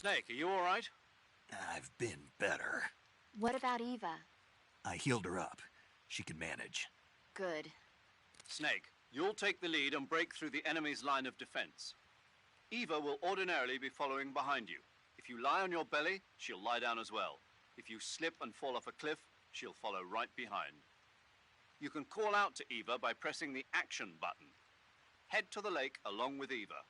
Snake, are you alright? I've been better. What about Eva? I healed her up. She can manage. Good. Snake, you'll take the lead and break through the enemy's line of defense. Eva will ordinarily be following behind you. If you lie on your belly, she'll lie down as well. If you slip and fall off a cliff, she'll follow right behind. You can call out to Eva by pressing the action button. Head to the lake along with Eva.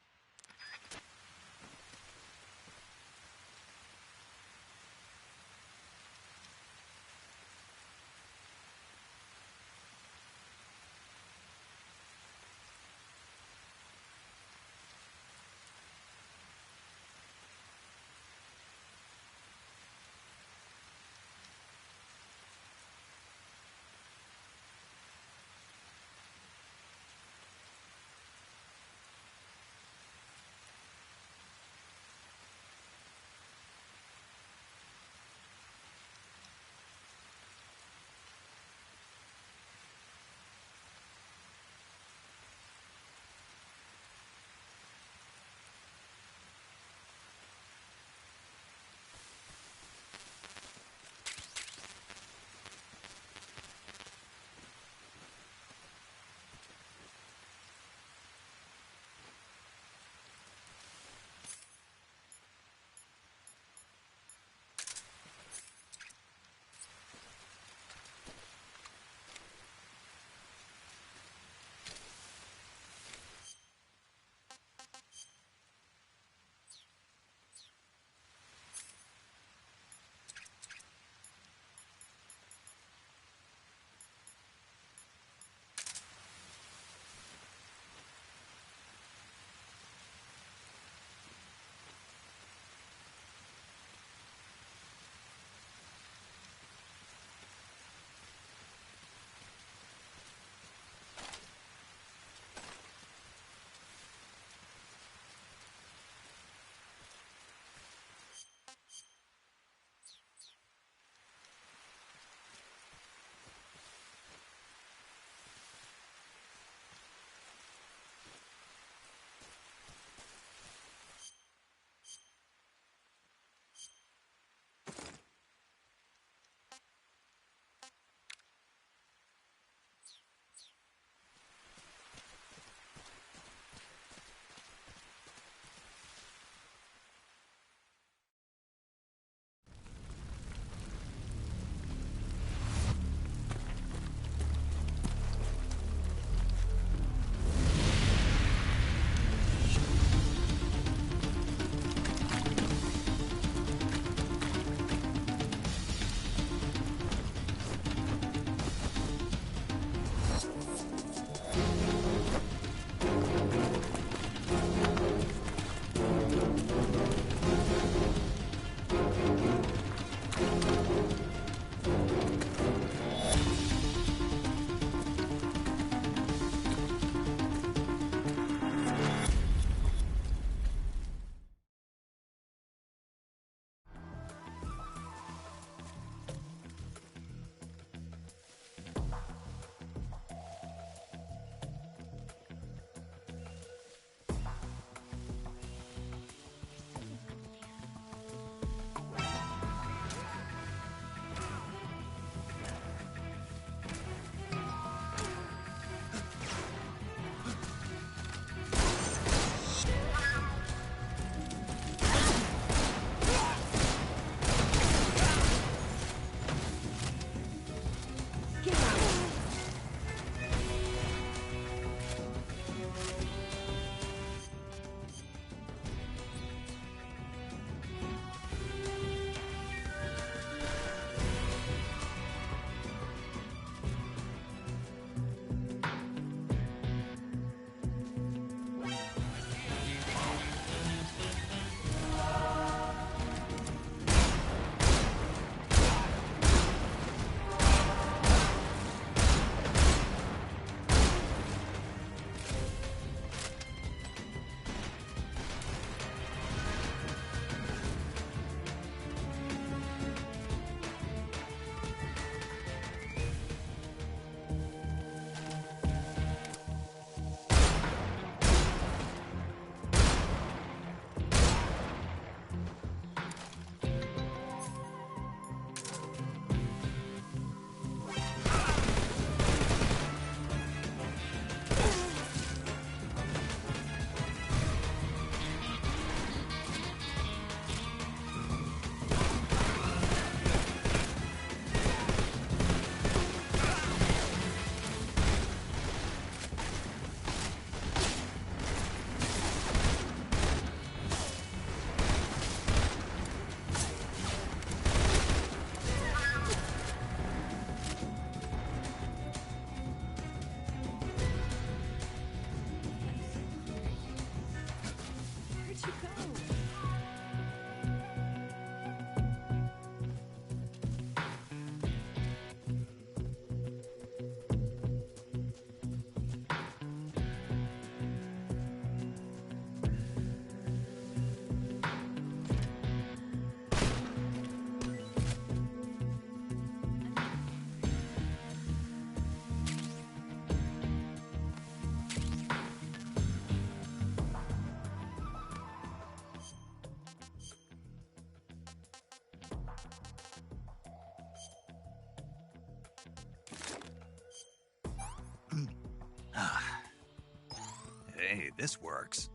Hey, this works.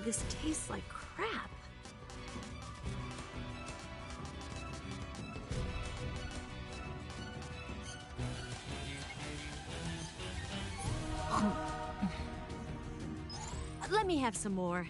This tastes like crap. Let me have some more.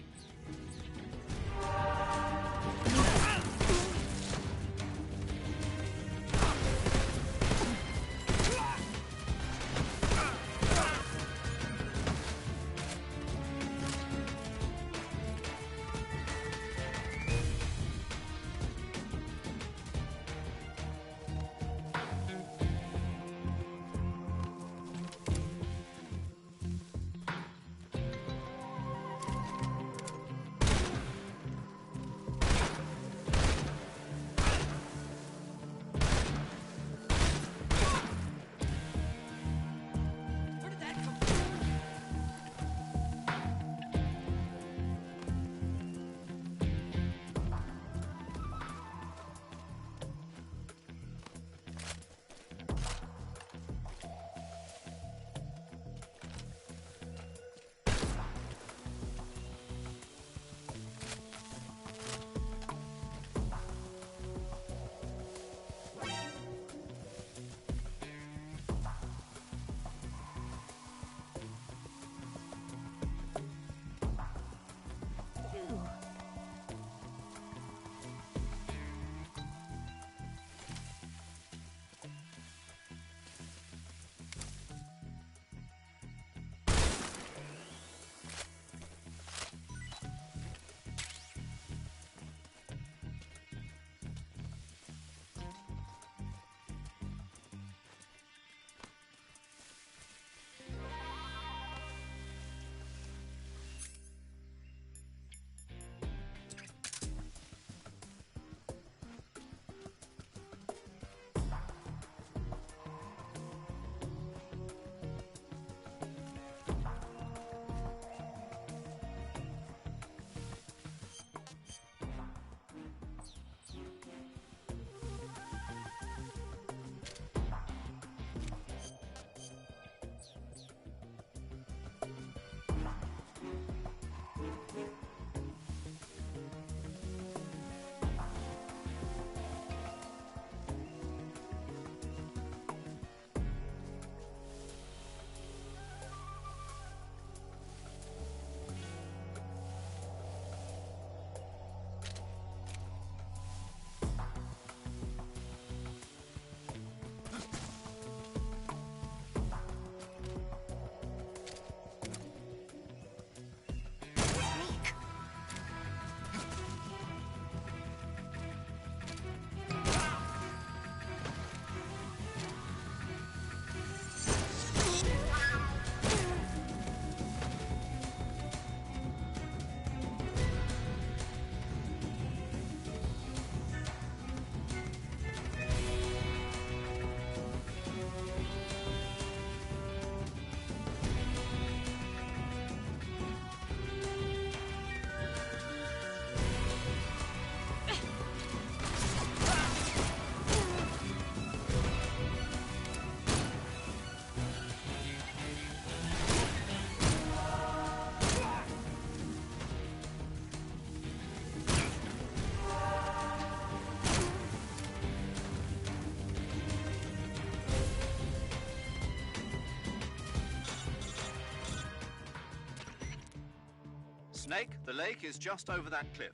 Snake, the lake is just over that cliff.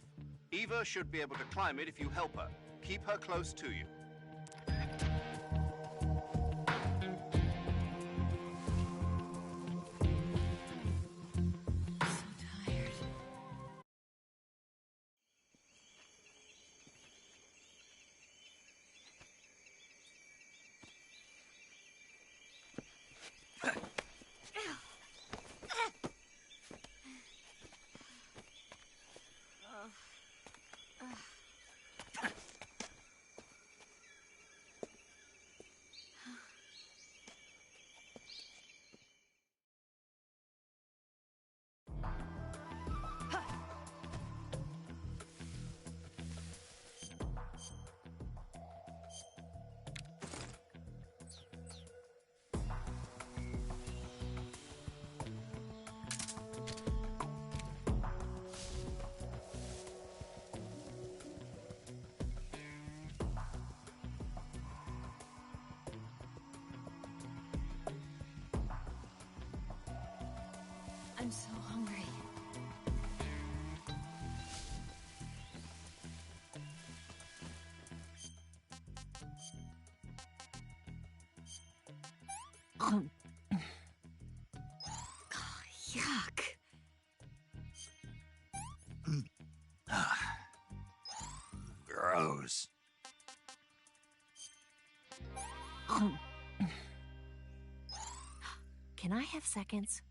Eva should be able to climb it if you help her. Keep her close to you. I'm so hungry. Oh, yuck. Gross. Can I have seconds?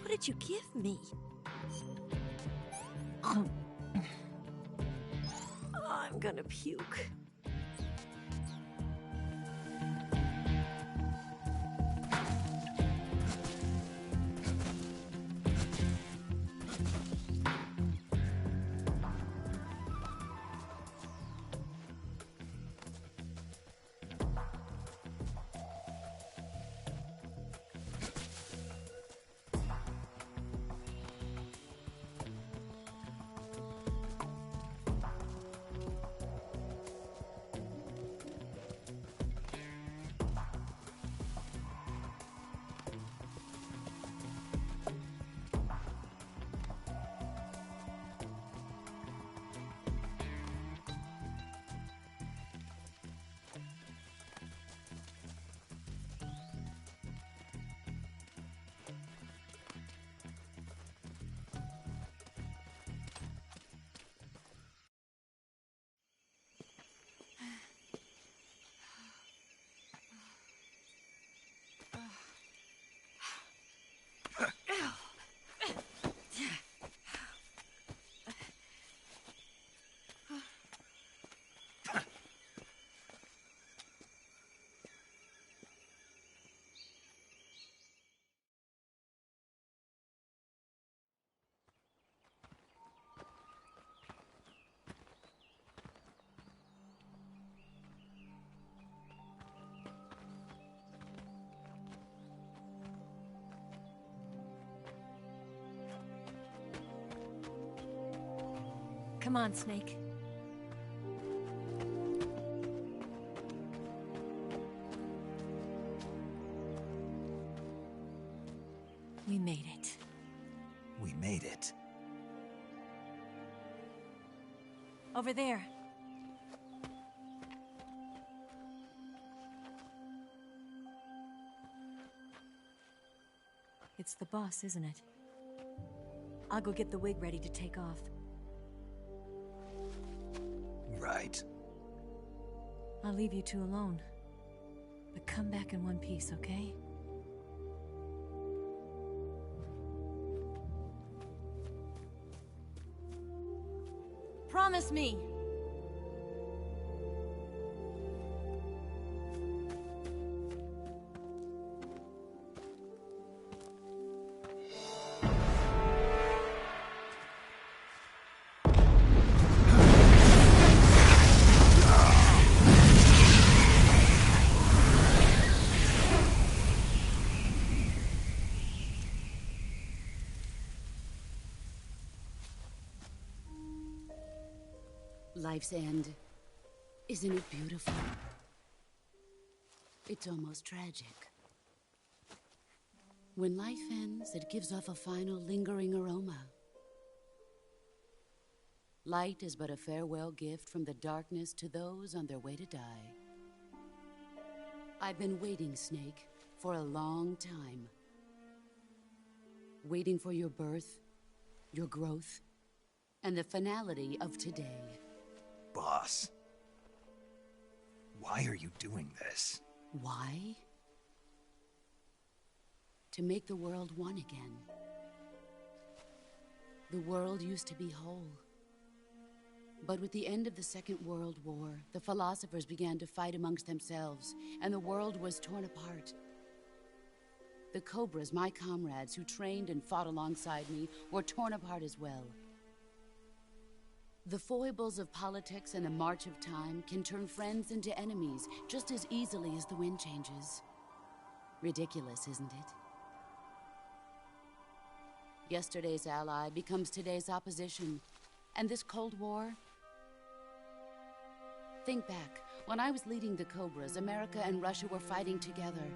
What did you give me? I'm gonna puke. Come on, Snake. We made it. We made it. Over there. It's the boss, isn't it? I'll go get the wig ready to take off. Right. I'll leave you two alone. But come back in one piece, okay? Promise me! Life's end. Isn't it beautiful? It's almost tragic. When life ends, it gives off a final lingering aroma. Light is but a farewell gift from the darkness to those on their way to die. I've been waiting, Snake, for a long time. Waiting for your birth, your growth, and the finality of today. Boss. Why are you doing this? Why? To make the world one again. The world used to be whole. But with the end of the Second World War, the philosophers began to fight amongst themselves, and the world was torn apart. The Cobras, my comrades who trained and fought alongside me, were torn apart as well. The foibles of politics and the march of time can turn friends into enemies just as easily as the wind changes. Ridiculous, isn't it? Yesterday's ally becomes today's opposition. And this Cold War? Think back. When I was leading the Cobras, America and Russia were fighting together.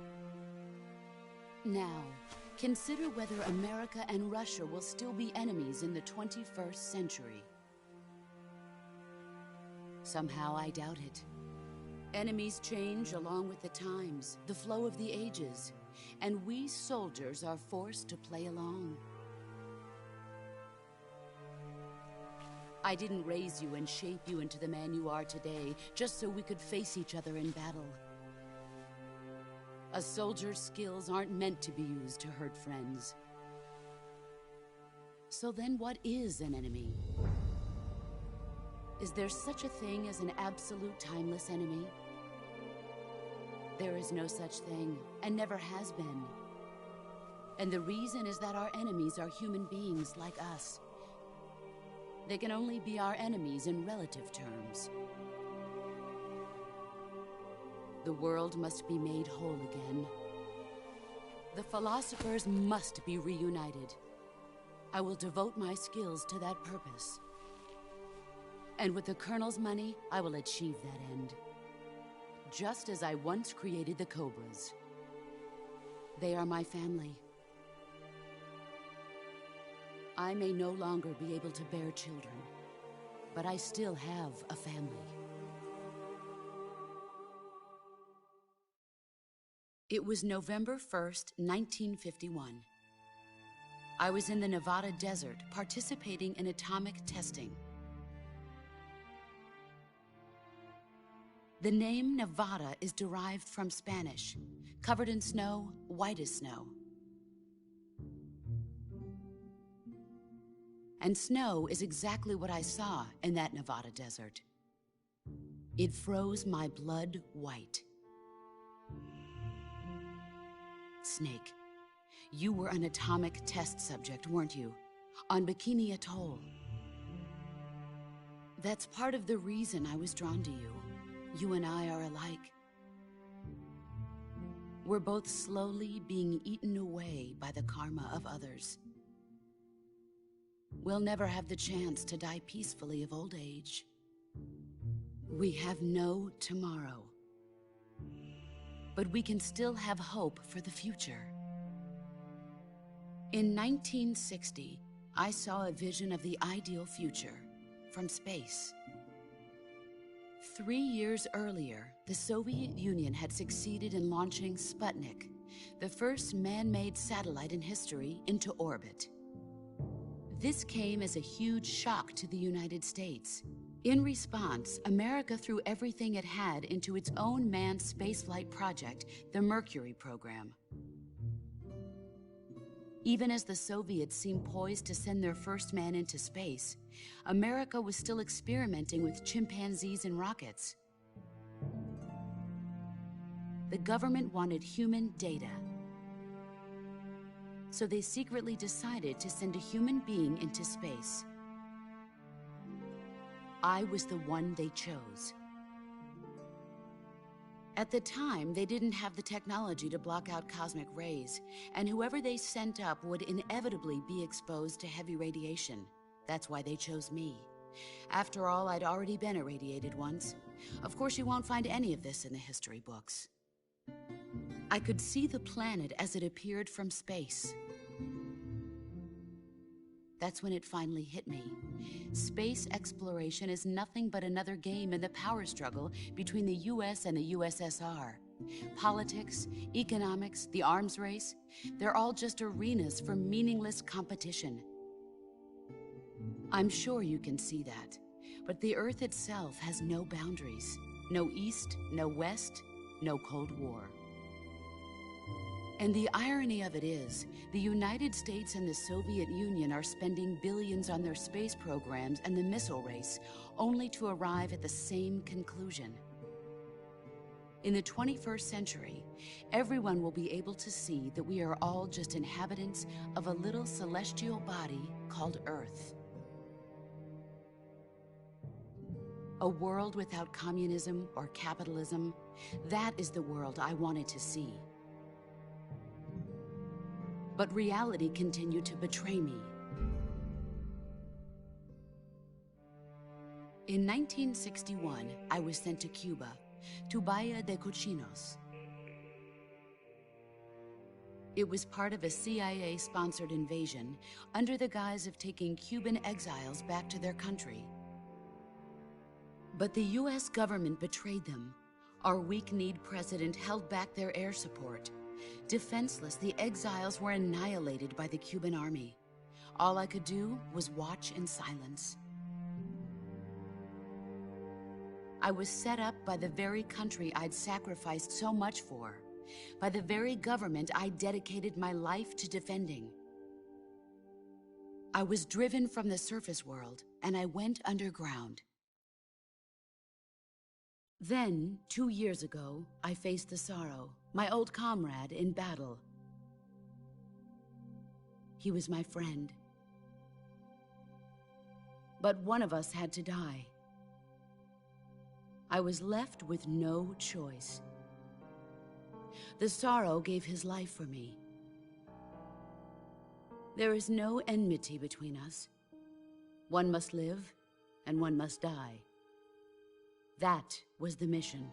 Now, consider whether America and Russia will still be enemies in the 21st century. Somehow I doubt it. Enemies change along with the times, the flow of the ages, and we soldiers are forced to play along. I didn't raise you and shape you into the man you are today just so we could face each other in battle. A soldier's skills aren't meant to be used to hurt friends. So then what is an enemy? Is there such a thing as an absolute timeless enemy? There is no such thing, and never has been. And the reason is that our enemies are human beings like us. They can only be our enemies in relative terms. The world must be made whole again. The philosophers must be reunited. I will devote my skills to that purpose. And with the Colonel's money, I will achieve that end. Just as I once created the Cobras. They are my family. I may no longer be able to bear children, but I still have a family. It was November 1st, 1951. I was in the Nevada desert participating in atomic testing. The name Nevada is derived from Spanish, covered in snow, white as snow. And snow is exactly what I saw in that Nevada desert. It froze my blood white. Snake, you were an atomic test subject, weren't you? On Bikini Atoll. That's part of the reason I was drawn to you. You and I are alike. We're both slowly being eaten away by the karma of others. We'll never have the chance to die peacefully of old age. We have no tomorrow. But we can still have hope for the future. In 1960, I saw a vision of the ideal future from space. 3 years earlier, the Soviet Union had succeeded in launching Sputnik, the first man-made satellite in history, into orbit. This came as a huge shock to the United States. In response, America threw everything it had into its own manned spaceflight project, the Mercury program. Even as the Soviets seemed poised to send their first man into space, America was still experimenting with chimpanzees and rockets. The government wanted human data. So they secretly decided to send a human being into space. I was the one they chose. At the time, they didn't have the technology to block out cosmic rays, and whoever they sent up would inevitably be exposed to heavy radiation. That's why they chose me. After all, I'd already been irradiated once. Of course, you won't find any of this in the history books. I could see the planet as it appeared from space. That's when it finally hit me. Space exploration is nothing but another game in the power struggle between the US and the USSR. Politics, economics, the arms race, they're all just arenas for meaningless competition. I'm sure you can see that, but the Earth itself has no boundaries. No East, no West, no Cold War. And the irony of it is, the United States and the Soviet Union are spending billions on their space programs and the missile race, only to arrive at the same conclusion. In the 21st century, everyone will be able to see that we are all just inhabitants of a little celestial body called Earth. A world without communism or capitalism, that is the world I wanted to see. But reality continued to betray me. In 1961, I was sent to Cuba, to Bahia de Cochinos. It was part of a CIA-sponsored invasion under the guise of taking Cuban exiles back to their country. But the US government betrayed them. Our weak-kneed president held back their air support. Defenseless, the exiles were annihilated by the Cuban army. All I could do was watch in silence. I was set up by the very country I'd sacrificed so much for, by the very government I dedicated my life to defending. I was driven from the surface world, and I went underground. Then, 2 years ago, I faced the Sorrow, my old comrade in battle. He was my friend. But one of us had to die. I was left with no choice. The Sorrow gave his life for me. There is no enmity between us. One must live, and one must die. That was the mission.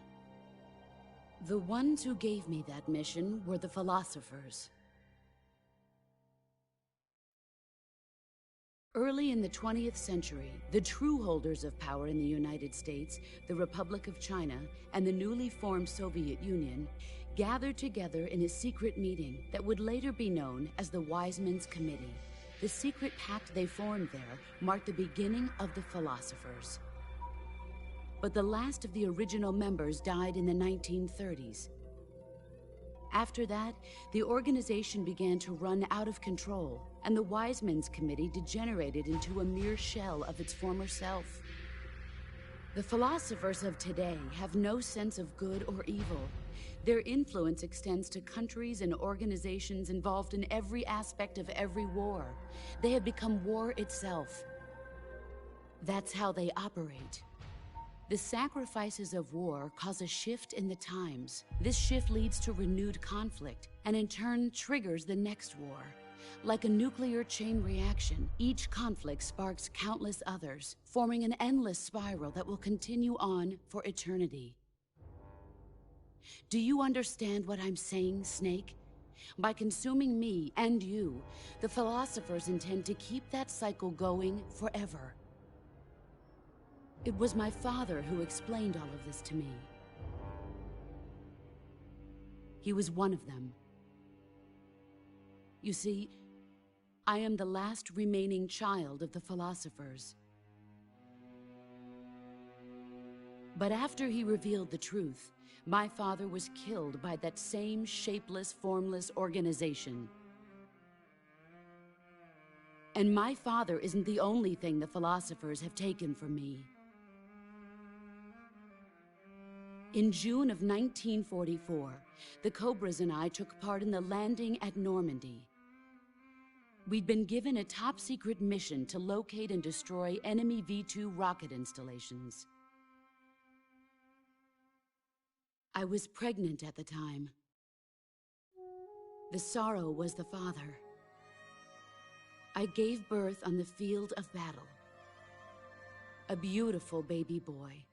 The ones who gave me that mission were the philosophers. Early in the 20th century, the true holders of power in the United States, the Republic of China, and the newly formed Soviet Union gathered together in a secret meeting that would later be known as the Wise Men's Committee. The secret pact they formed there marked the beginning of the philosophers. But the last of the original members died in the 1930s. After that, the organization began to run out of control, and the Wise Men's Committee degenerated into a mere shell of its former self. The philosophers of today have no sense of good or evil. Their influence extends to countries and organizations involved in every aspect of every war. They have become war itself. That's how they operate. The sacrifices of war cause a shift in the times. This shift leads to renewed conflict, and in turn triggers the next war. Like a nuclear chain reaction, each conflict sparks countless others, forming an endless spiral that will continue on for eternity. Do you understand what I'm saying, Snake? By consuming me and you, the philosophers intend to keep that cycle going forever. It was my father who explained all of this to me. He was one of them. You see, I am the last remaining child of the philosophers. But after he revealed the truth, my father was killed by that same shapeless, formless organization. And my father isn't the only thing the philosophers have taken from me. In June of 1944, the Cobras and I took part in the landing at Normandy. We'd been given a top-secret mission to locate and destroy enemy V-2 rocket installations. I was pregnant at the time. The Sorrow was the father. I gave birth on the field of battle. A beautiful baby boy.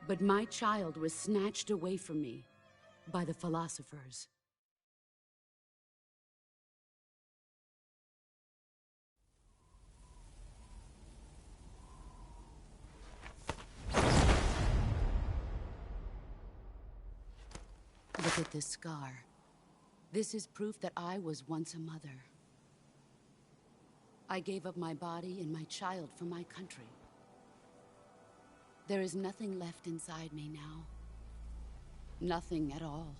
But my child was snatched away from me by the philosophers. Look at this scar. This is proof that I was once a mother. I gave up my body and my child for my country. There is nothing left inside me now. Nothing at all.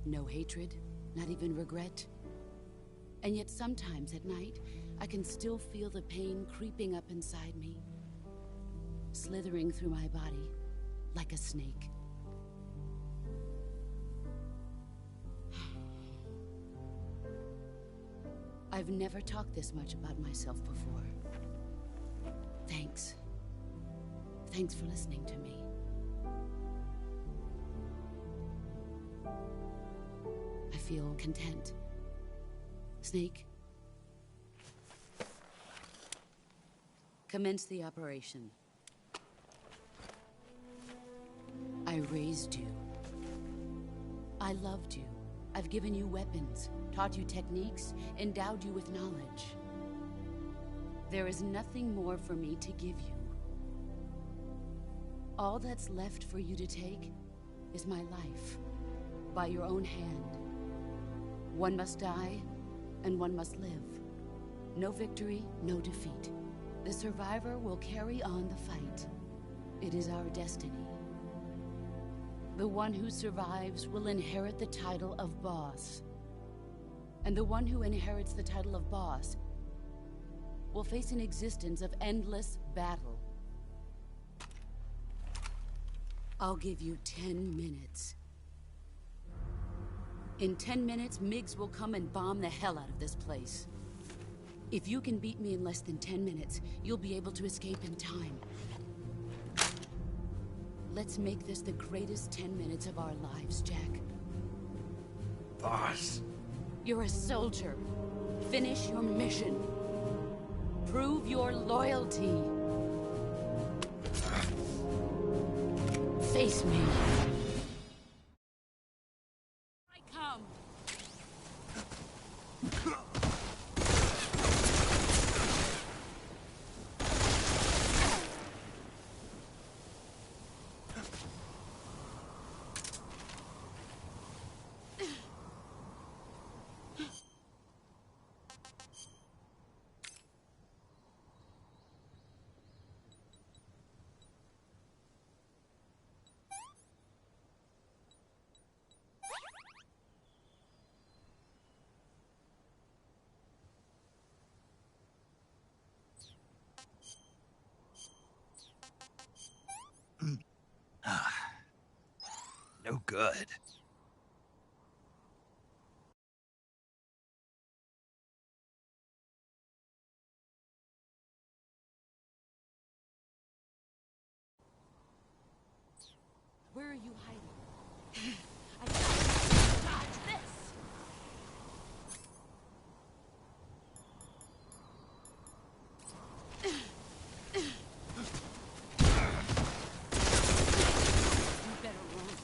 No hatred, not even regret. And yet sometimes at night, I can still feel the pain creeping up inside me, slithering through my body like a snake. I've never talked this much about myself before. Thanks. Thanks for listening to me. I feel content. Snake, commence the operation. I raised you. I loved you. I've given you weapons, taught you techniques, endowed you with knowledge. There is nothing more for me to give you. All that's left for you to take is my life, by your own hand. One must die, and one must live. No victory, no defeat. The survivor will carry on the fight. It is our destiny. The one who survives will inherit the title of boss. And the one who inherits the title of boss will face an existence of endless battle. I'll give you 10 minutes. In 10 minutes, Miggs will come and bomb the hell out of this place. If you can beat me in less than 10 minutes, you'll be able to escape in time. Let's make this the greatest 10 minutes of our lives, Jack. Boss. You're a soldier. Finish your mission. Prove your loyalty. Face me. I come. No good. Where are you hiding? I can't dodge this! You better run.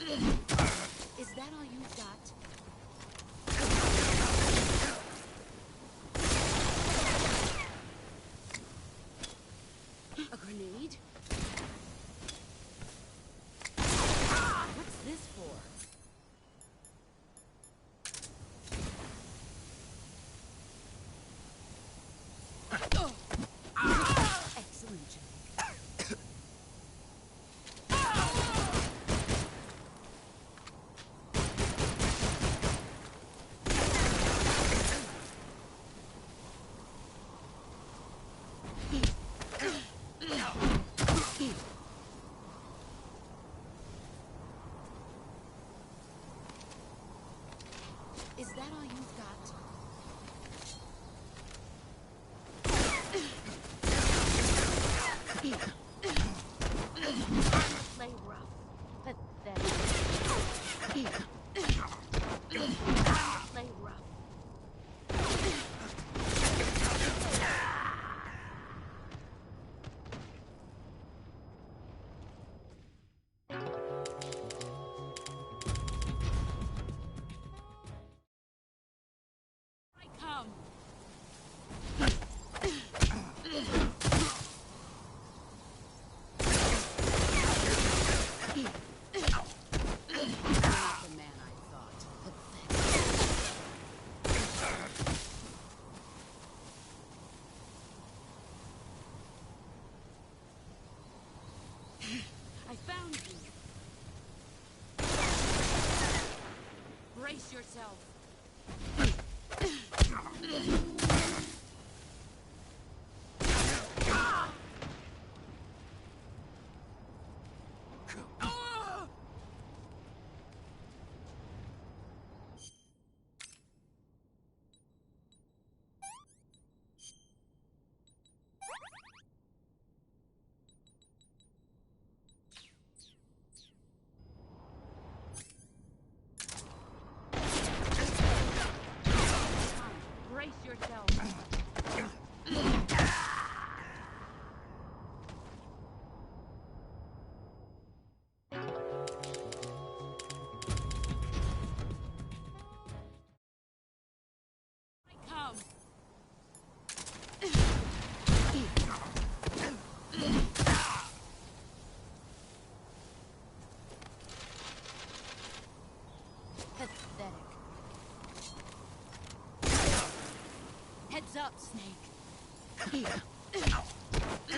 Is that all you've got? A grenade? What's this for? Excellent, Jack. Is that all you've got? Play rough. Pathetic. Play rough. I come. Not the man I thought. Pathetic. I found you. Brace yourself. Brace yourself. I come. Pathetic. Heads up, Snake. Time to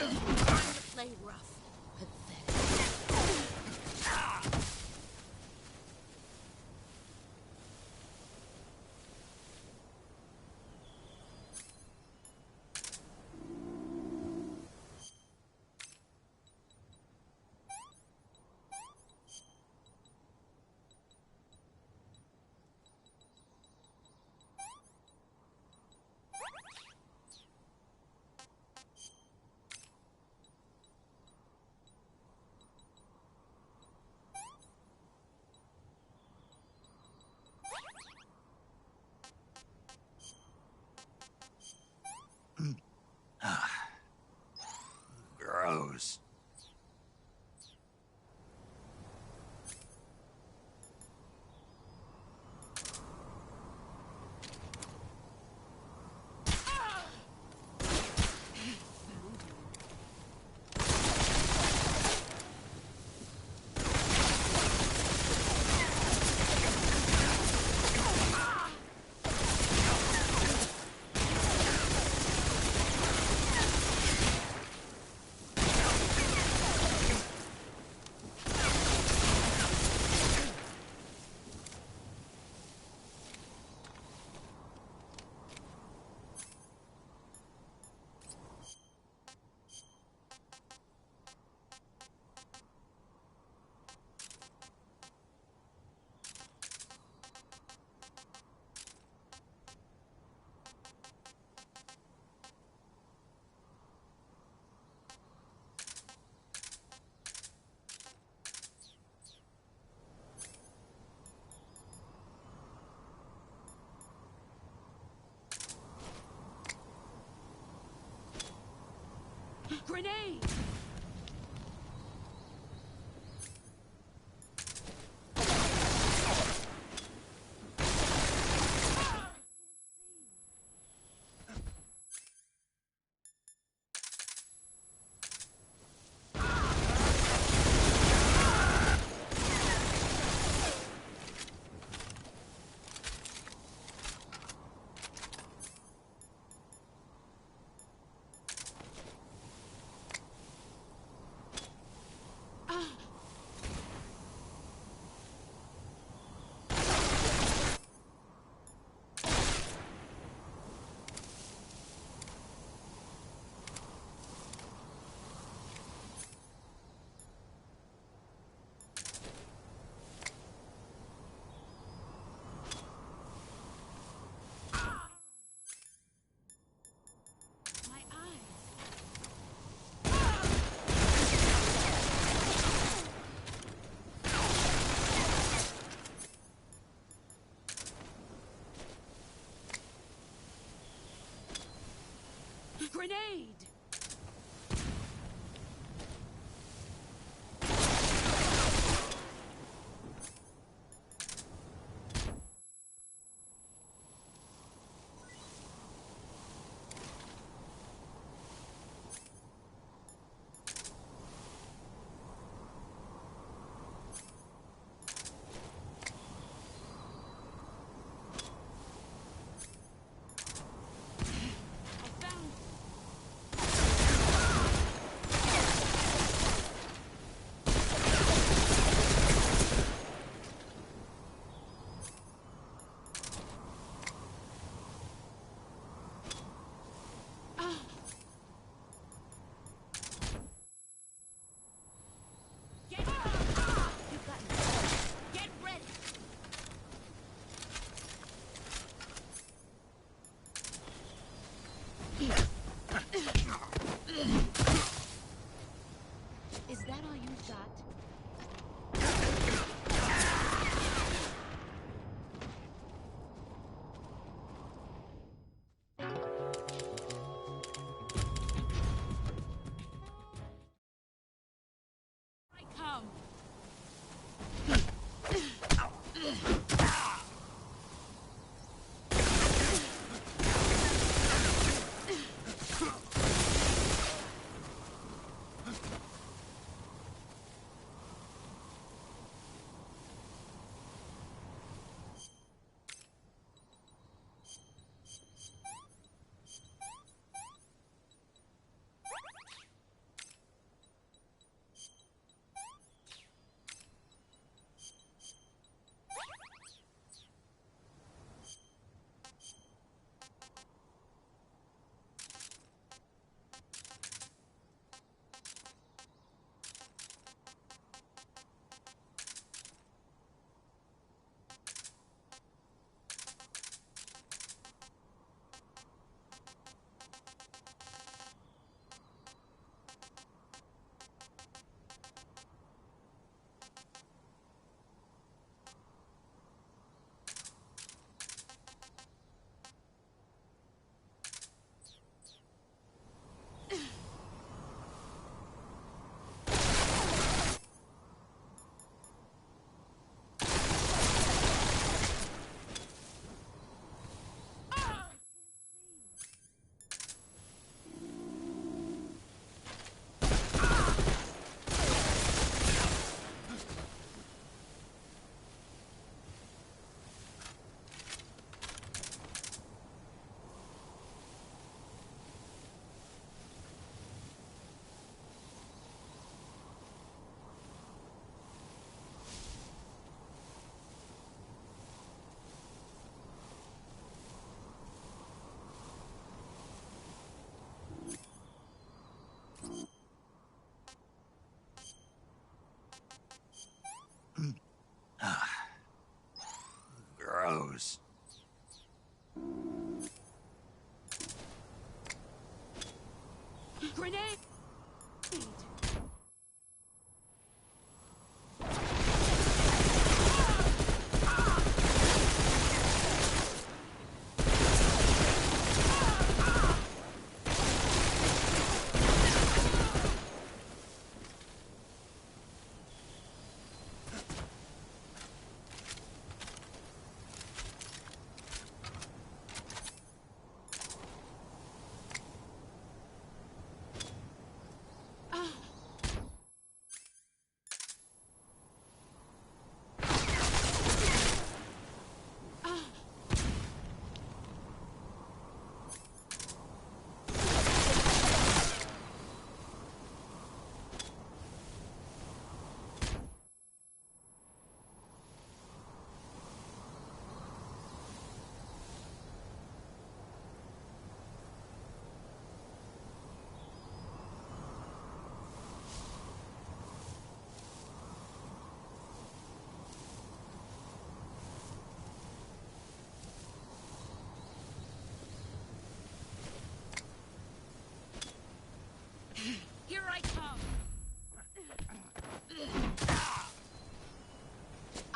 play rough. Pathetic.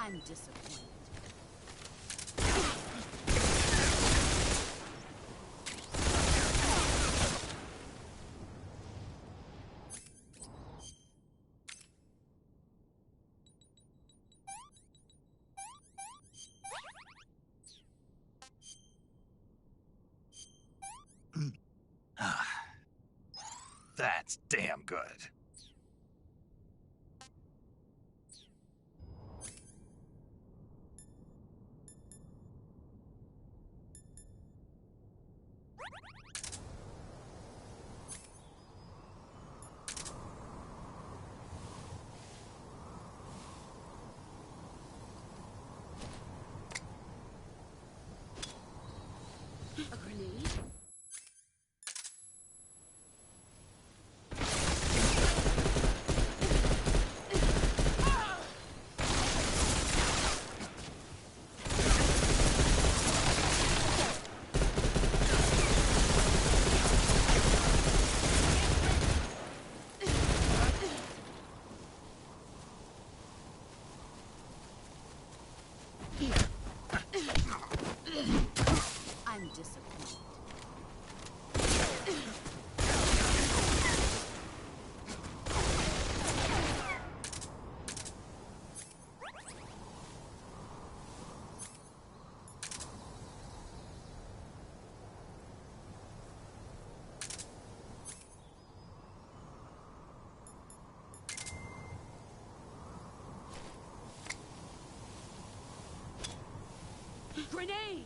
I'm disappointed. That's damn good. A grenade? I'm disappointed. Grenade!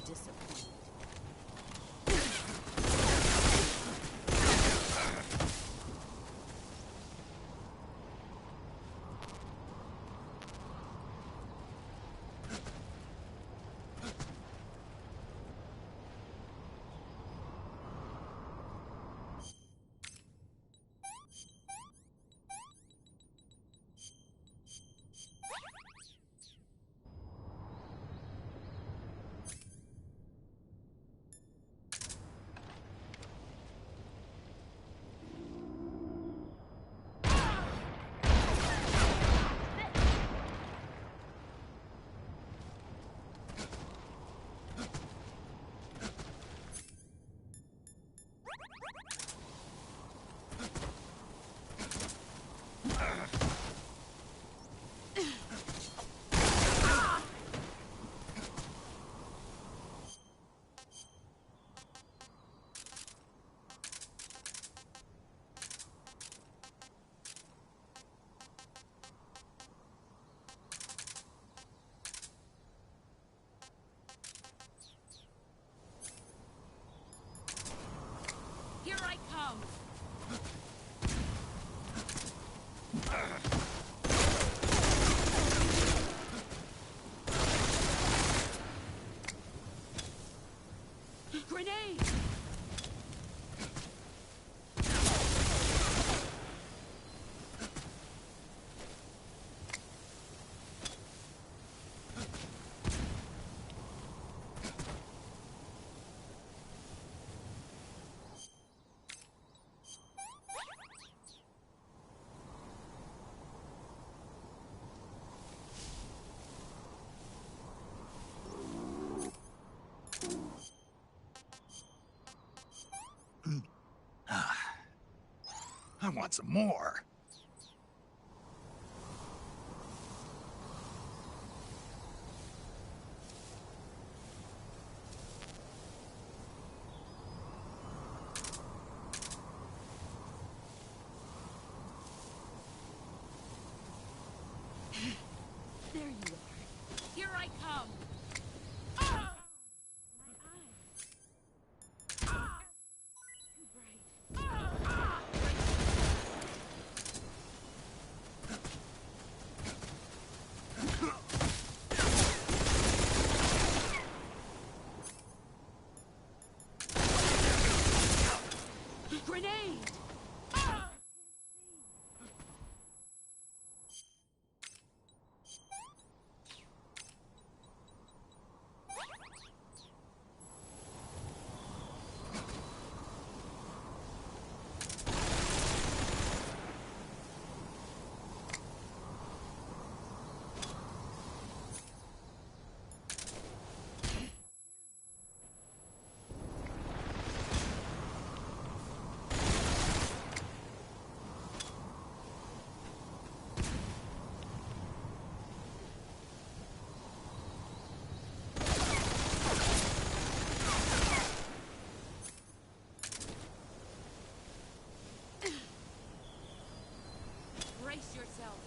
disappointed. Here I come! Grenade! I want some more. There you are. Here I come! Ah! My eyes. Ah! Too bright. Ah! Grenade! Ah! Brace yourself.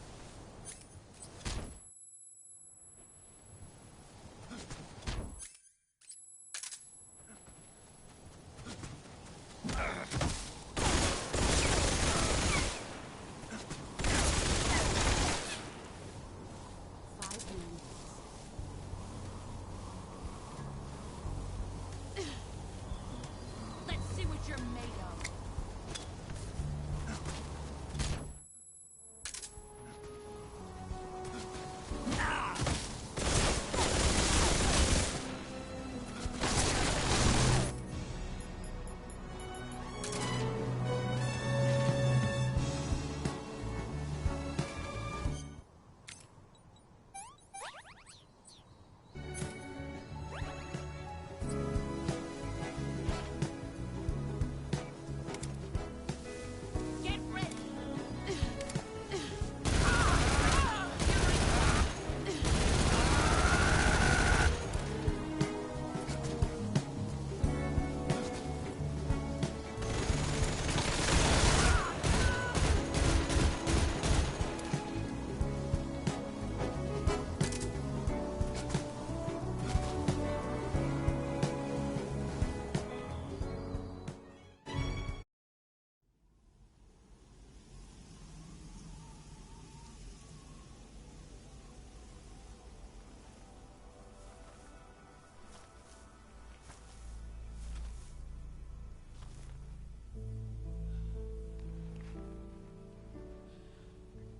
Let's see what you're made of.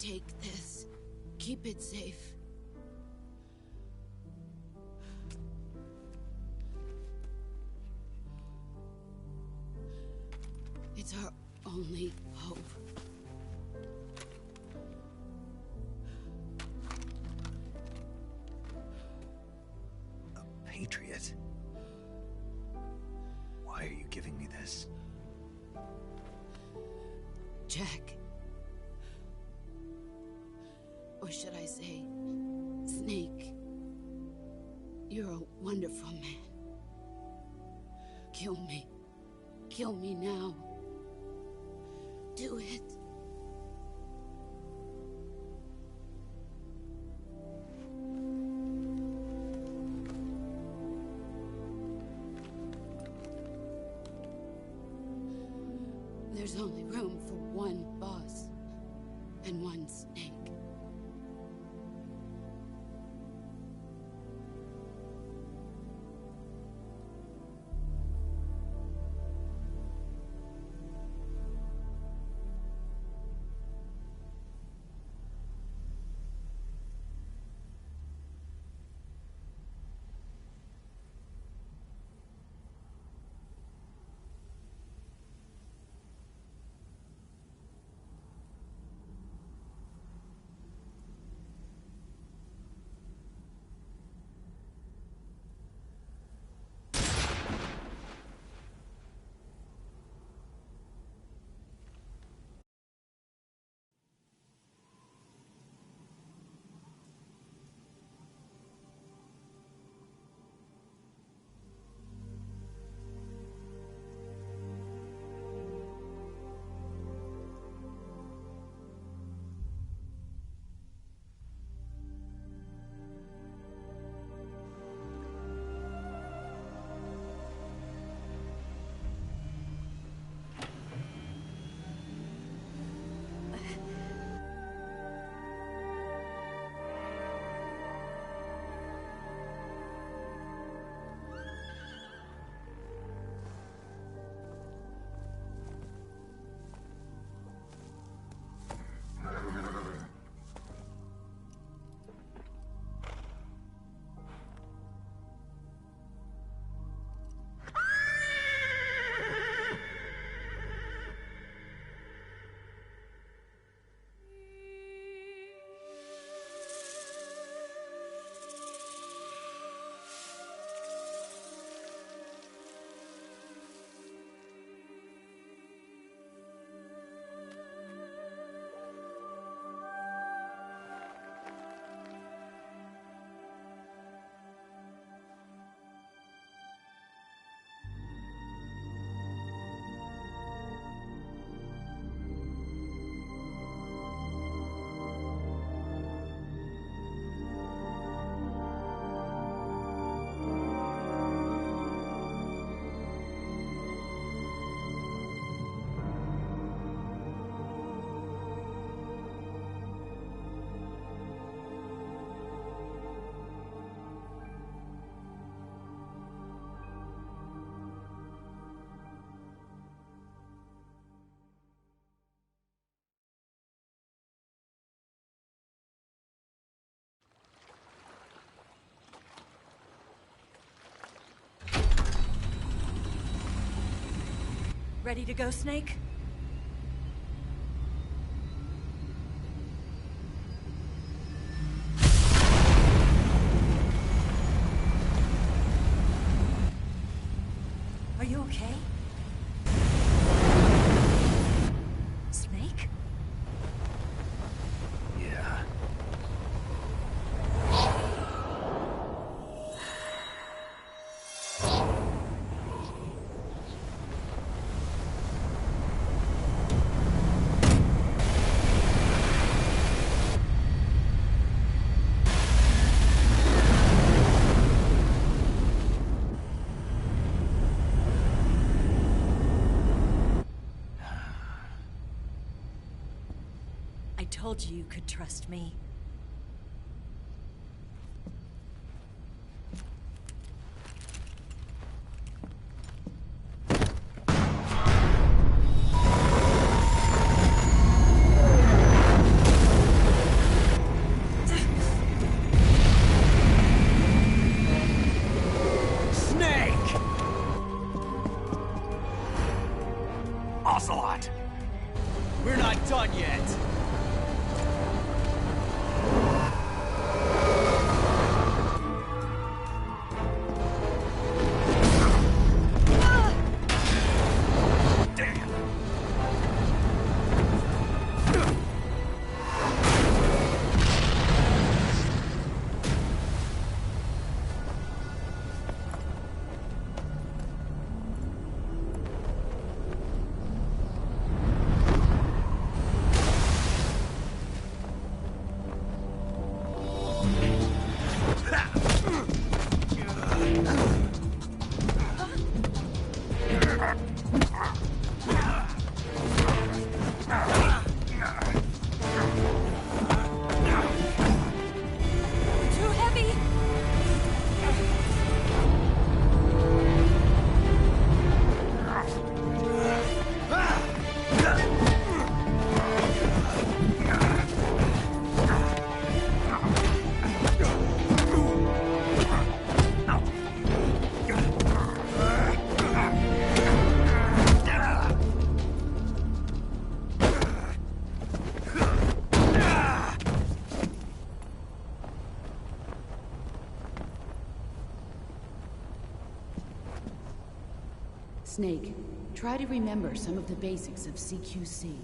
Take this. Keep it safe. It's our only hope. A patriot? Why are you giving me this? Jack. Or should I say, Snake. You're a wonderful man. Kill me. Kill me now. Do it. There's only room for one boss and one snake. Ready to go, Snake? Are you okay? Snake? Yeah. I told you you could trust me. Snake, try to remember some of the basics of CQC.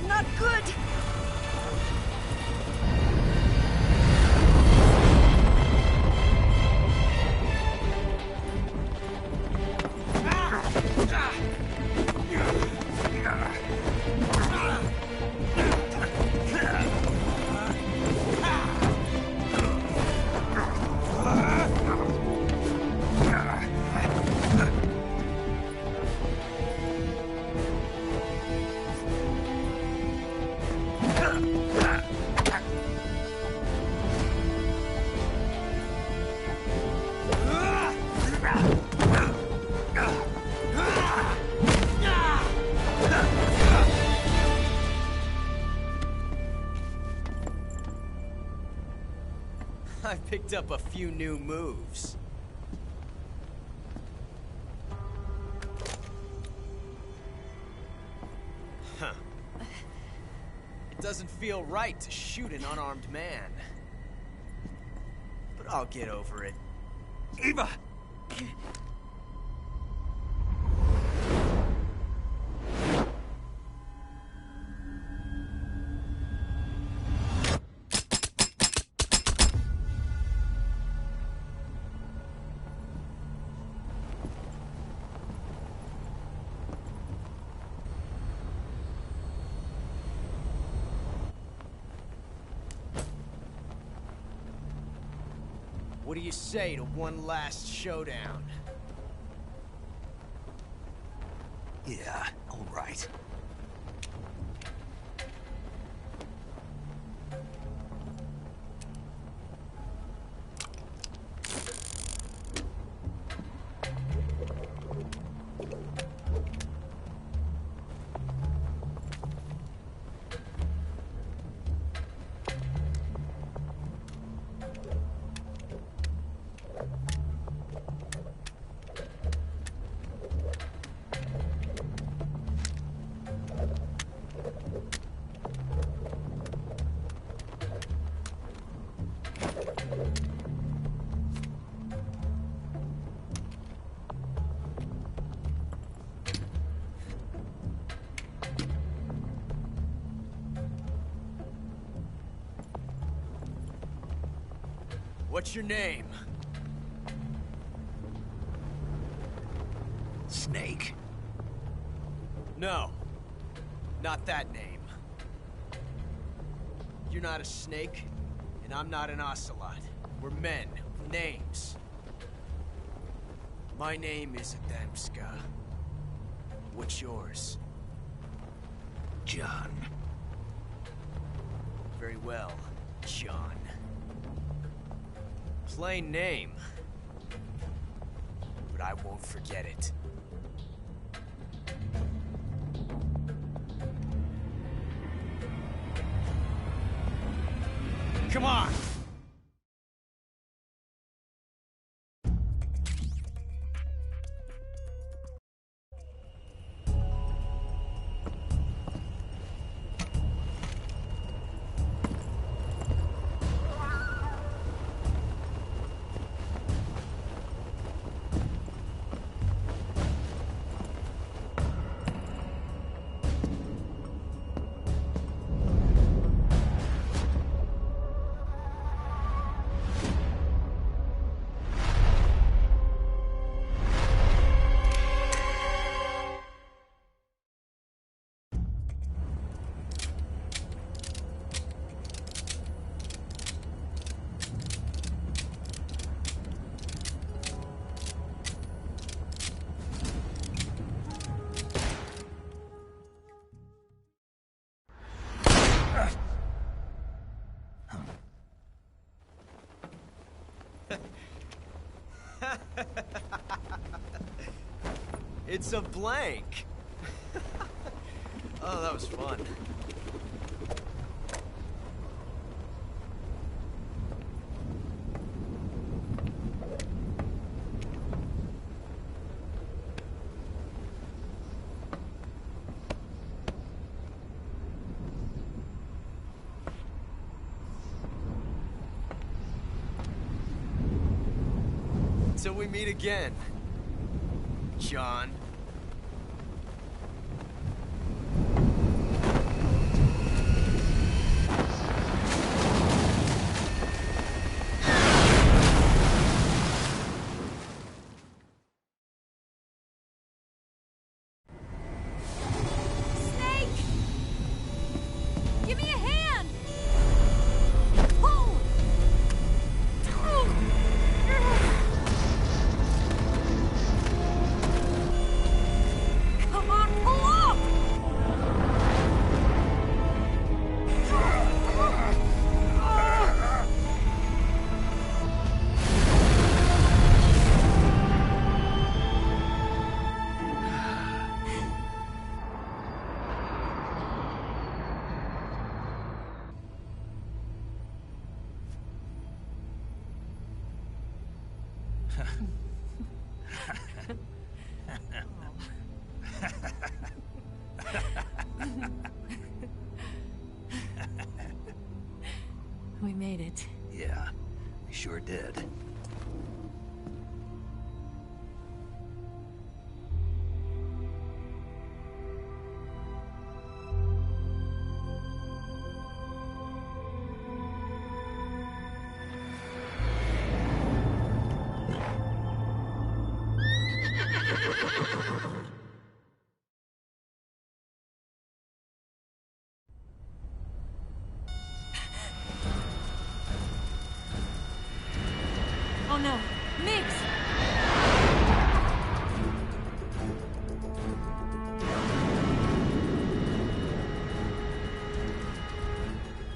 Not good! I picked up a few new moves. Huh. It doesn't feel right to shoot an unarmed man. But I'll get over it. Eva! What do you say to one last showdown? Yeah, all right. What's your name? Snake. No. Not that name. You're not a snake, and I'm not an ocelot. We're men with names. My name is Adamska. What's yours? John. Very well, John. Plain name. But I won't forget it. Come on! It's a blank. Oh, that was fun. Until we meet again, John. Give me a hand! Pull! Come on, pull up! We made it. Yeah, we sure did. Oh no, Mix!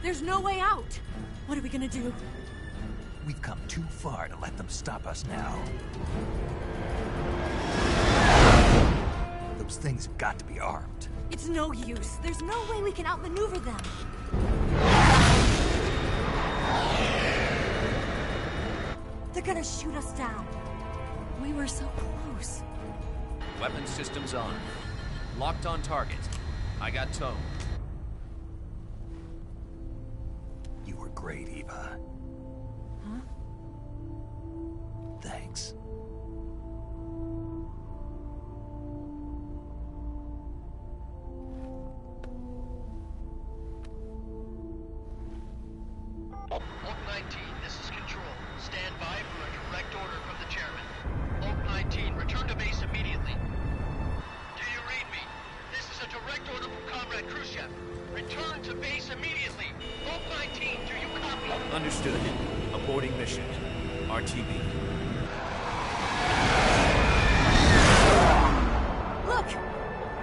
There's no way out! What are we gonna do? We've come too far to let them stop us now. Those things have got to be armed. It's no use. There's no way we can outmaneuver them. They're gonna shoot us down. We were so close. Weapon systems on. Locked on target. I got towed. You were great, Eva. Huh? Thanks. Oak 19, this is Control. Stand by for a direct order from the chairman. Oak 19, return to base immediately. Do you read me? This is a direct order from Comrade Khrushchev. Return to base immediately. Oak 19, do you copy? Understood. Aborting mission. RTB. Look!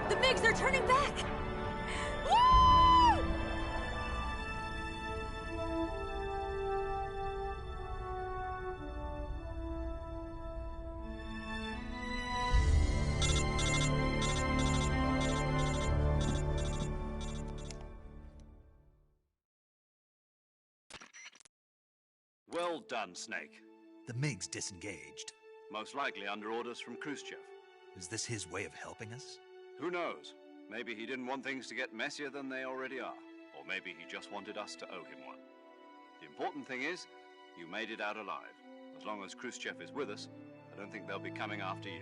The MiGs are turning back! Woo! Well done, Snake. The MiGs disengaged. Most likely under orders from Khrushchev. Is this his way of helping us? Who knows? Maybe he didn't want things to get messier than they already are. Or maybe he just wanted us to owe him one. The important thing is, you made it out alive. As long as Khrushchev is with us, I don't think they'll be coming after you.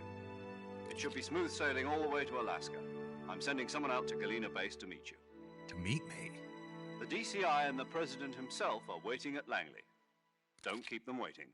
It should be smooth sailing all the way to Alaska. I'm sending someone out to Galena Base to meet you. To meet me? The DCI and the President himself are waiting at Langley. Don't keep them waiting.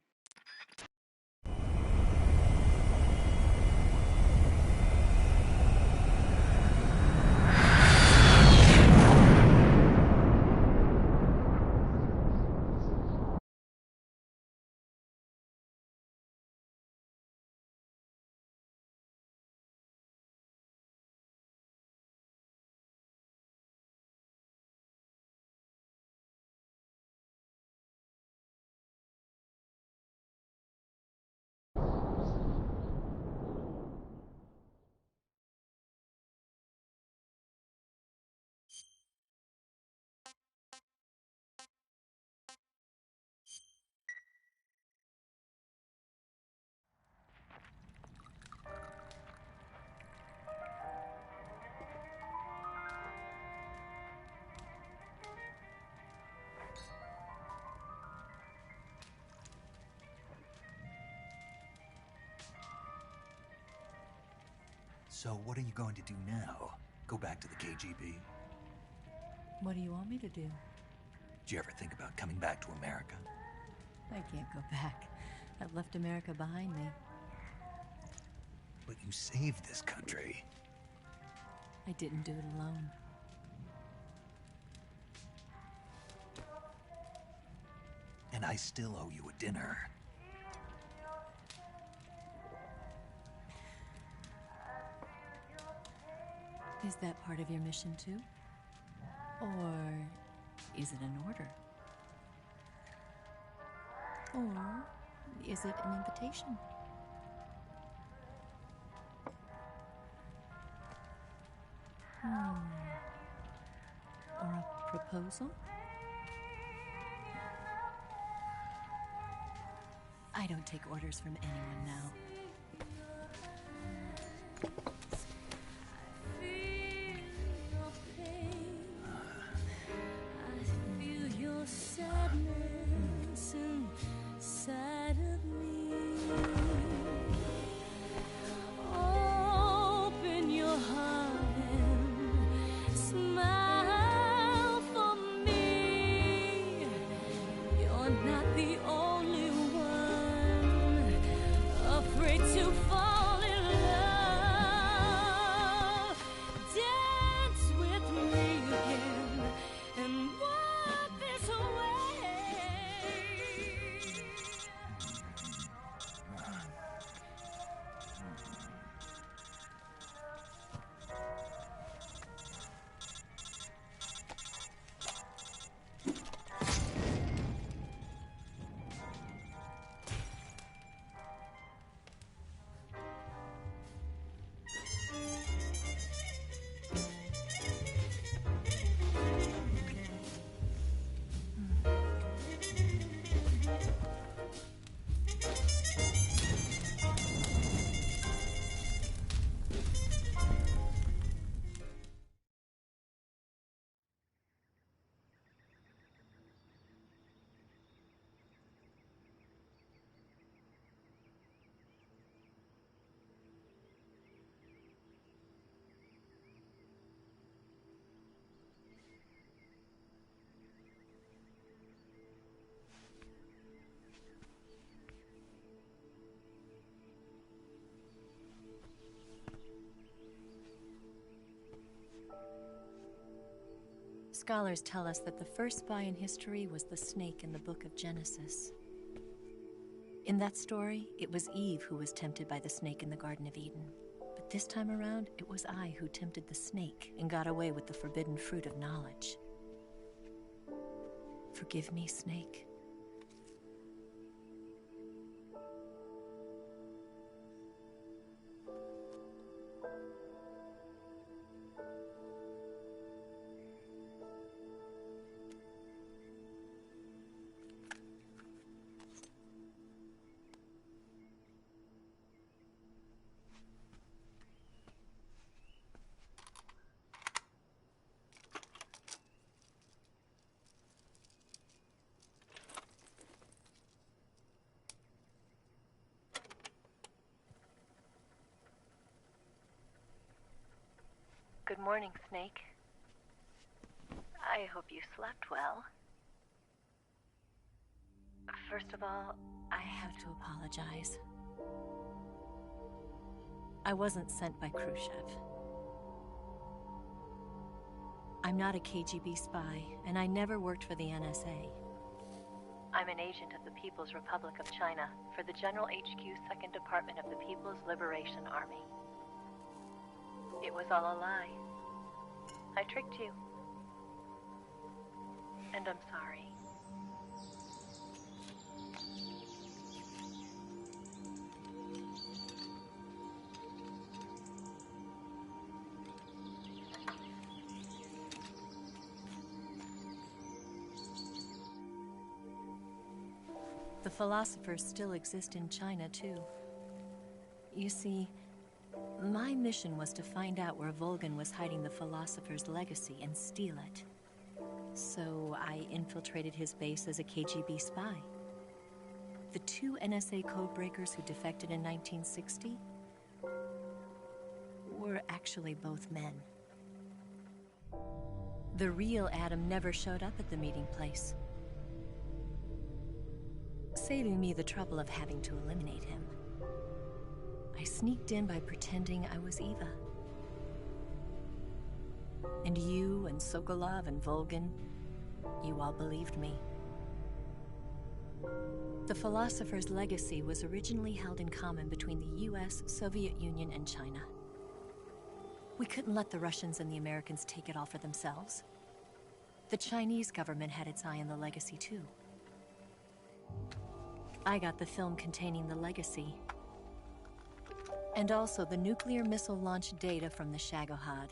So what are you going to do now? Go back to the KGB? What do you want me to do? Did you ever think about coming back to America? I can't go back. I've left America behind me. But you saved this country. I didn't do it alone. And I still owe you a dinner. Is that part of your mission too? Or is it an order? Or is it an invitation? Or a proposal? I don't take orders from anyone now. Scholars tell us that the first spy in history was the snake in the book of Genesis. In that story, it was Eve who was tempted by the snake in the Garden of Eden. But this time around, it was I who tempted the snake and got away with the forbidden fruit of knowledge. Forgive me, snake. Good morning, Snake. I hope you slept well. First of all, I have to apologize. I wasn't sent by Khrushchev. I'm not a KGB spy, and I never worked for the NSA. I'm an agent of the People's Republic of China for the General HQ 2nd Department of the People's Liberation Army. It was all a lie. I tricked you. And I'm sorry. The philosophers still exist in China, too. You see, my mission was to find out where Volgan was hiding the philosopher's legacy and steal it. So I infiltrated his base as a KGB spy. The 2 NSA codebreakers who defected in 1960? were actually both men. The real Adam never showed up at the meeting place, saving me the trouble of having to eliminate him. I sneaked in by pretending I was Eva. And you and Sokolov and Volgin, you all believed me. The philosopher's legacy was originally held in common between the US, Soviet Union, and China. We couldn't let the Russians and the Americans take it all for themselves. The Chinese government had its eye on the legacy too. I got the film containing the legacy, and also the nuclear missile launch data from the Shagohod.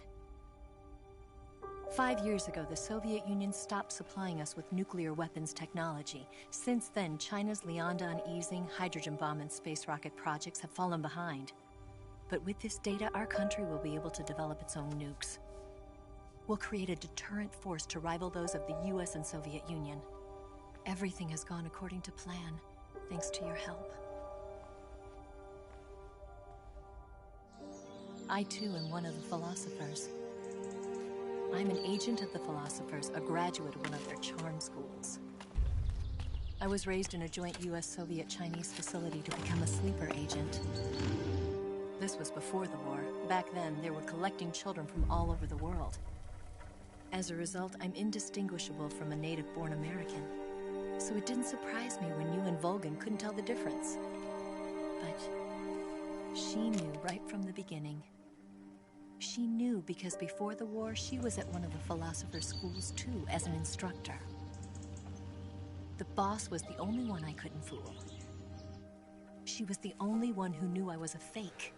5 years ago, the Soviet Union stopped supplying us with nuclear weapons technology. Since then, China's Liaodong easing, hydrogen bomb, and space rocket projects have fallen behind. But with this data, our country will be able to develop its own nukes. We'll create a deterrent force to rival those of the US and Soviet Union. Everything has gone according to plan, thanks to your help. I too am one of the philosophers. I'm an agent of the philosophers, a graduate of one of their charm schools. I was raised in a joint US-Soviet-Chinese facility to become a sleeper agent. This was before the war. Back then, they were collecting children from all over the world. As a result, I'm indistinguishable from a native-born American. So it didn't surprise me when you and Volgin couldn't tell the difference. But she knew right from the beginning. She knew because before the war, she was at one of the philosopher's schools too, as an instructor. The boss was the only one I couldn't fool. She was the only one who knew I was a fake.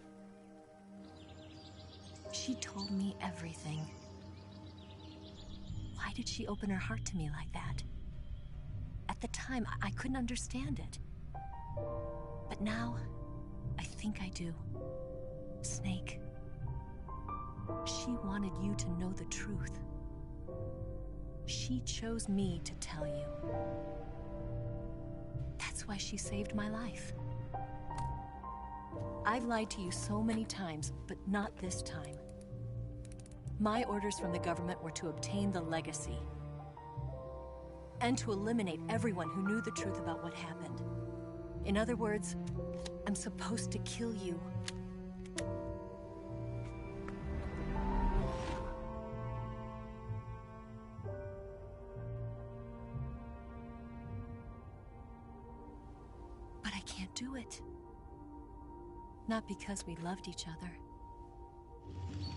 She told me everything. Why did she open her heart to me like that? At the time, I couldn't understand it. But now, I think I do. Snake. She wanted you to know the truth. She chose me to tell you. That's why she saved my life. I've lied to you so many times, but not this time. My orders from the government were to obtain the legacy and to eliminate everyone who knew the truth about what happened. In other words, I'm supposed to kill you. But I can't do it. Not because we loved each other.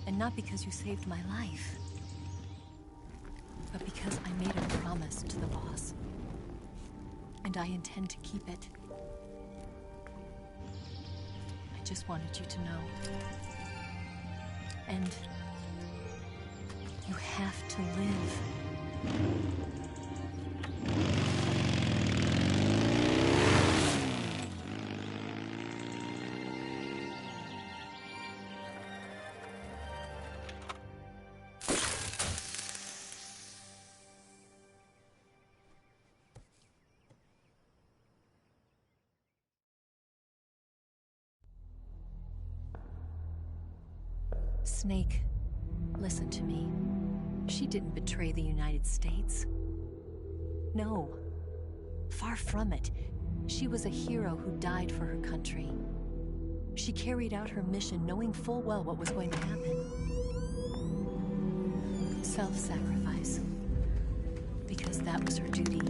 And not because you saved my life. But because I made a promise to the boss. And I intend to keep it. I just wanted you to know. And you have to live. Snake, listen to me. She didn't betray the United States. No. Far from it. She was a hero who died for her country. She carried out her mission knowing full well what was going to happen. Self-sacrifice. Because that was her duty.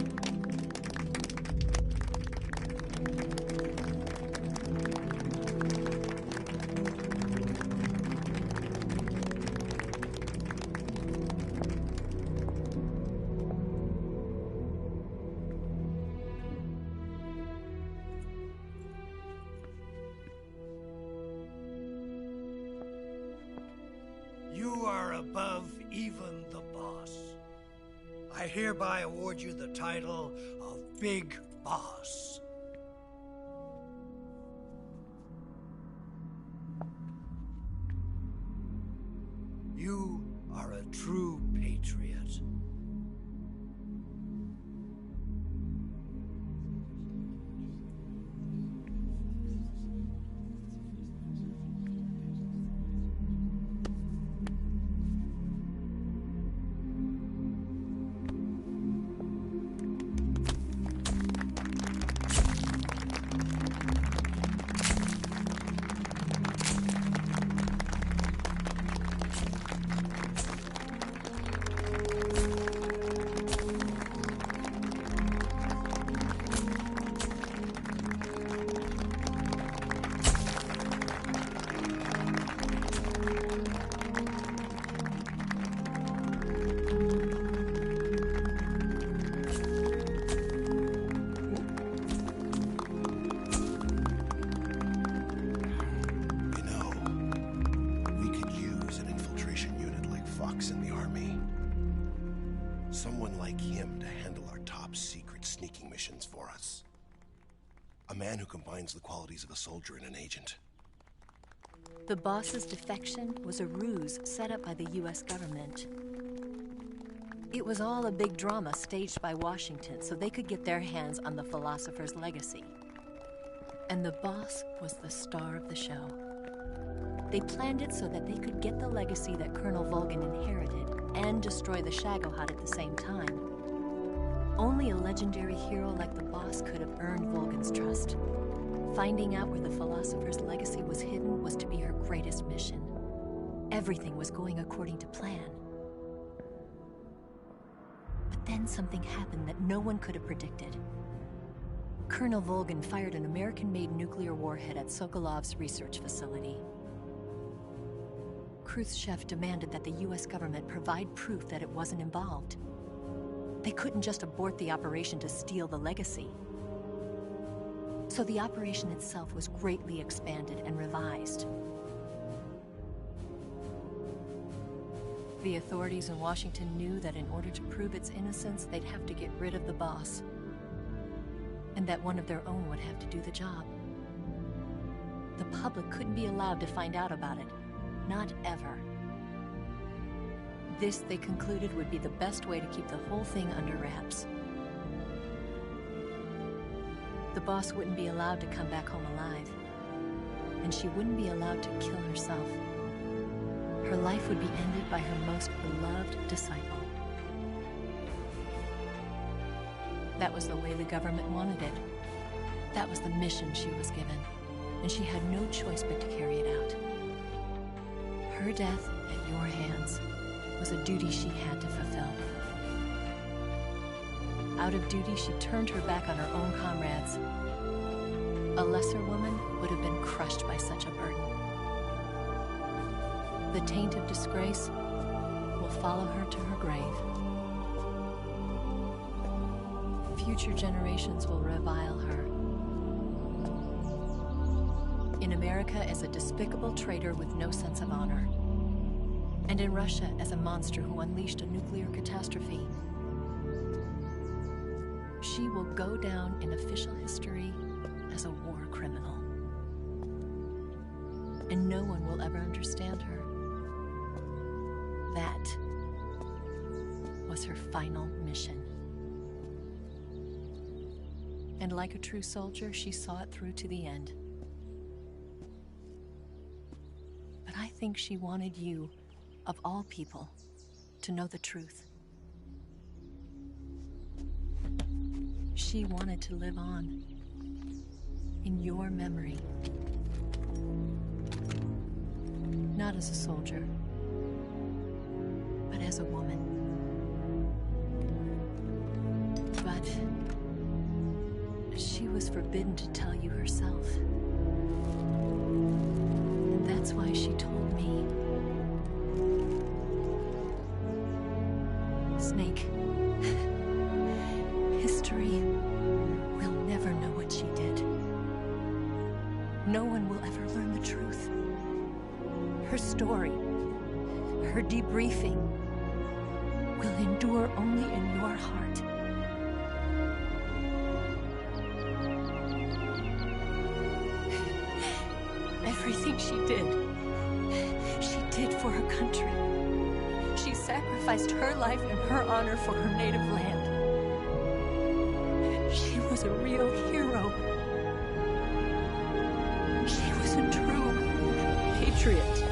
You are above even the boss. I hereby award you the title of Big Boss. You are a true patriot. like him to handle our top secret sneaking missions for us. A man who combines the qualities of a soldier and an agent. The boss's defection was a ruse set up by the US government. It was all a big drama staged by Washington so they could get their hands on the philosopher's legacy. And the boss was the star of the show. They planned it so that they could get the legacy that Colonel Volgin inherited and destroy the Shagohod at the same time. Only a legendary hero like the boss could have earned Volgin's trust. Finding out where the philosopher's legacy was hidden was to be her greatest mission. Everything was going according to plan. But then something happened that no one could have predicted. Colonel Volgin fired an American-made nuclear warhead at Sokolov's research facility. Khrushchev demanded that the US government provide proof that it wasn't involved. They couldn't just abort the operation to steal the legacy. So the operation itself was greatly expanded and revised. The authorities in Washington knew that in order to prove its innocence, they'd have to get rid of the boss, and that one of their own would have to do the job. The public couldn't be allowed to find out about it. Not ever. This, they concluded, would be the best way to keep the whole thing under wraps. The boss wouldn't be allowed to come back home alive, and she wouldn't be allowed to kill herself. Her life would be ended by her most beloved disciple. That was the way the government wanted it. That was the mission she was given, and she had no choice but to carry it out. Her death at your hands was a duty she had to fulfill. Out of duty, she turned her back on her own comrades. A lesser woman would have been crushed by such a burden. The taint of disgrace will follow her to her grave. Future generations will revile her. In America as a despicable traitor with no sense of honor. And in Russia as a monster who unleashed a nuclear catastrophe. She will go down in official history as a war criminal. And no one will ever understand her. That was her final mission. And like a true soldier, she saw it through to the end. But I think she wanted you, of all people, to know the truth. She wanted to live on in your memory. Not as a soldier, but as a woman. But she was forbidden to tell you herself. And that's why she told me. Snake, history will never know what she did. No one will ever learn the truth. Her story, her debriefing, will endure only in your heart. Everything she did for her country. She sacrificed her life and her honor for her native land. She was a real hero. She was a true patriot.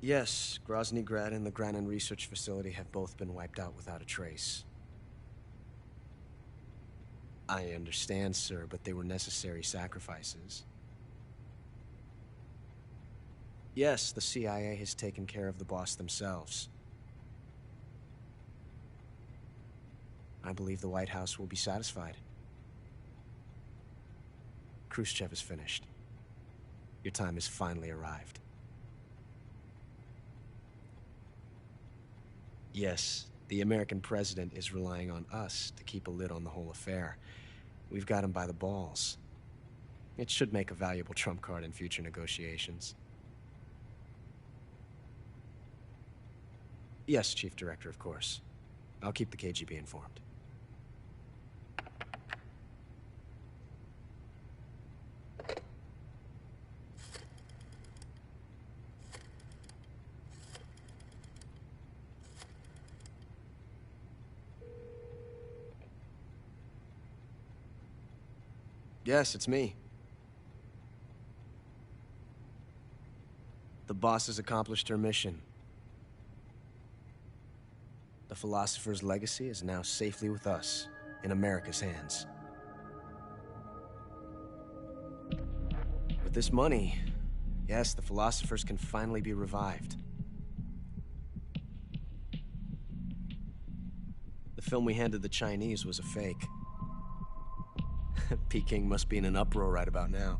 Yes, Grozny Grad and the Granin Research Facility have both been wiped out without a trace. I understand, sir, but they were necessary sacrifices. Yes, the CIA has taken care of the boss themselves. I believe the White House will be satisfied. Khrushchev is finished. Your time has finally arrived. Yes, the American president is relying on us to keep a lid on the whole affair. We've got him by the balls. It should make a valuable trump card in future negotiations. Yes, Chief Director, of course. I'll keep the KGB informed. Yes, it's me. The boss has accomplished her mission. The philosopher's legacy is now safely with us, in America's hands. With this money, yes, the philosophers can finally be revived. The film we handed the Chinese was a fake. Peking must be in an uproar right about now.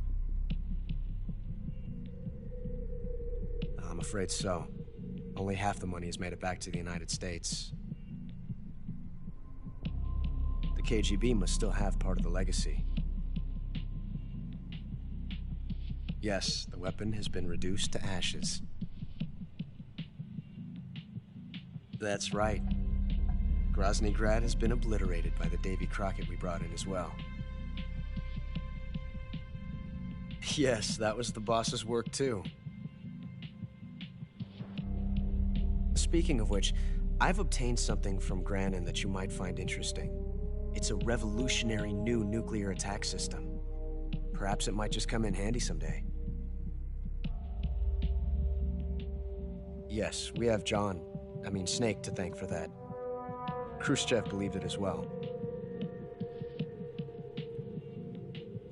I'm afraid so. Only half the money has made it back to the United States. The KGB must still have part of the legacy. Yes, the weapon has been reduced to ashes. That's right. Grozny Grad has been obliterated by the Davy Crockett we brought in as well. Yes, that was the boss's work too. Speaking of which, I've obtained something from Granin that you might find interesting. It's a revolutionary new nuclear attack system. Perhaps it might just come in handy someday. Yes, we have Snake to thank for that. Khrushchev believed it as well.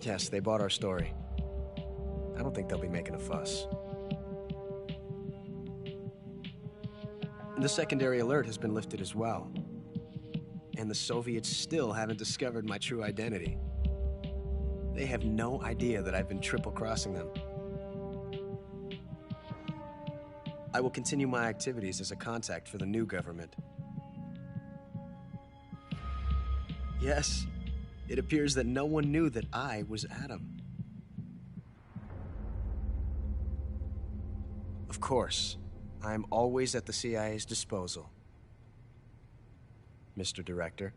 Yes, they bought our story. I don't think they'll be making a fuss. The secondary alert has been lifted as well. And the Soviets still haven't discovered my true identity. They have no idea that I've been triple-crossing them. I will continue my activities as a contact for the new government. Yes, it appears that no one knew that I was Adam. Of course, I am always at the CIA's disposal, Mr. Director.